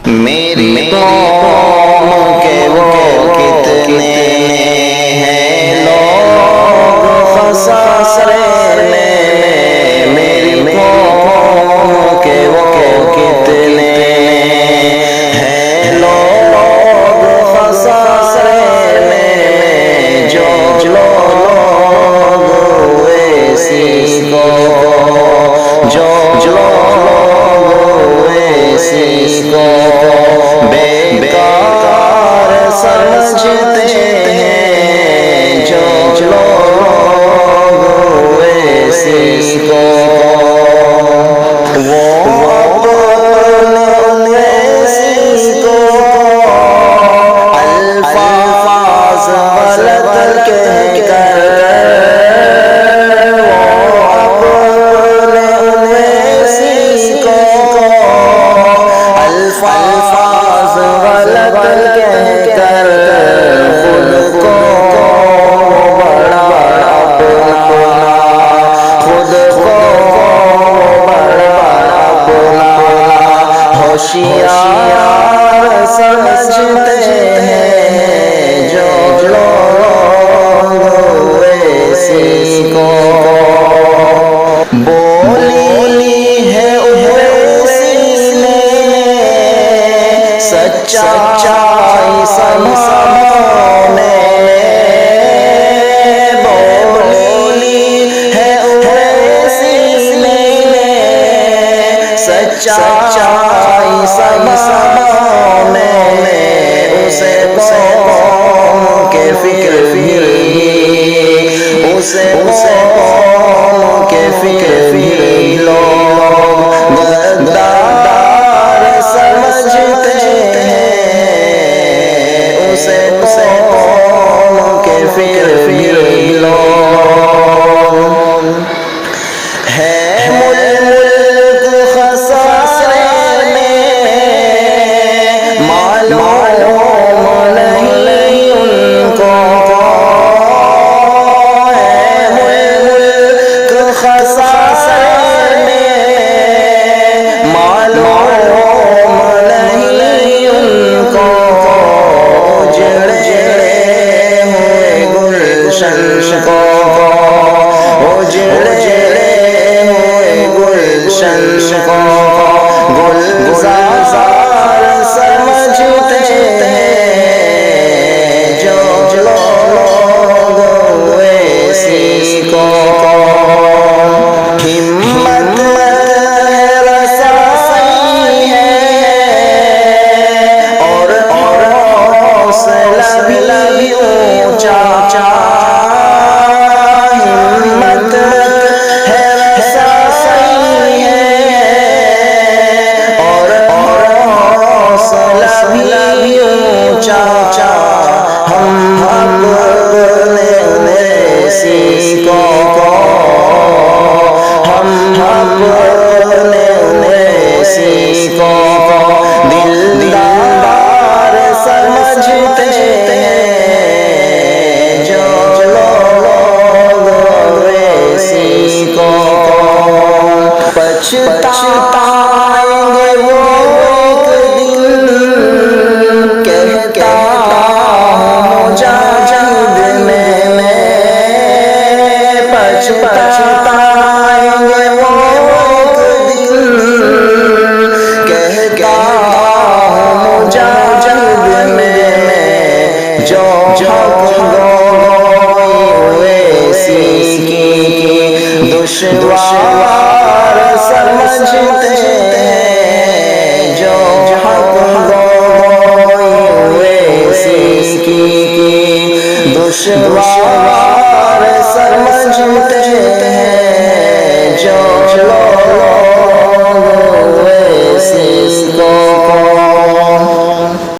میری قوم کے وہ کتنے ہیں لوگ خسارے میں، میری قوم کے وہ کتنے ہیں لوگ خسارے میں، جو لوگ ایسی کو جو لوگ ایسی کو بیکار سمجھتے ہیں، جو لوگ ایسی کو وہ اپنے ایسی کو الفاظ غلط کہہ کر، الفاظ غلط کہہ کر خود کو بڑا اپنا، خود کو بڑا اپنا ہوشیار سمجھتے ہیں، جو لوگ ایسی کو بولی ہے سچائی سمانے، بولی ہے ایسی میں سچائی سمانے، اسے قوم کے فکر بھی، اسے قوم کے فکر بھی لوگ غدار سمجھتے ہیں، اسے قوم کے فکر بھی لوگ ہے ملک خسارے میں، معلوم نہیں ان کو ہے ملک خسارے میں، معلوم نہیں ان کو اجڑے ہوئے گلشن کو، اجڑے ہوئے گلشن کو گلزار سمجھتے ہیں، جو لوگ ایسی کو ہمت رسائی ہے اور حوصلہ بھی اونچا، ہمت ہے رسائی ہے اور حوصلہ بھی اونچا، ہم اپنے ایسی کو، ہم اپنے ایسی کو دلدار سمجھتے ہیں، جو لوگ ایسی کو پچھتائیں گے وہ ایک دن، کہتا ہوں مجاہد میں پچھتائیں گے وہ ایک دن، کہتا ہوں مجاہد میں جو حق گوئی ایسی کی دشوار سمجھتے ہیں، جو حق گوئی ایسی کی دشوار سمجھتے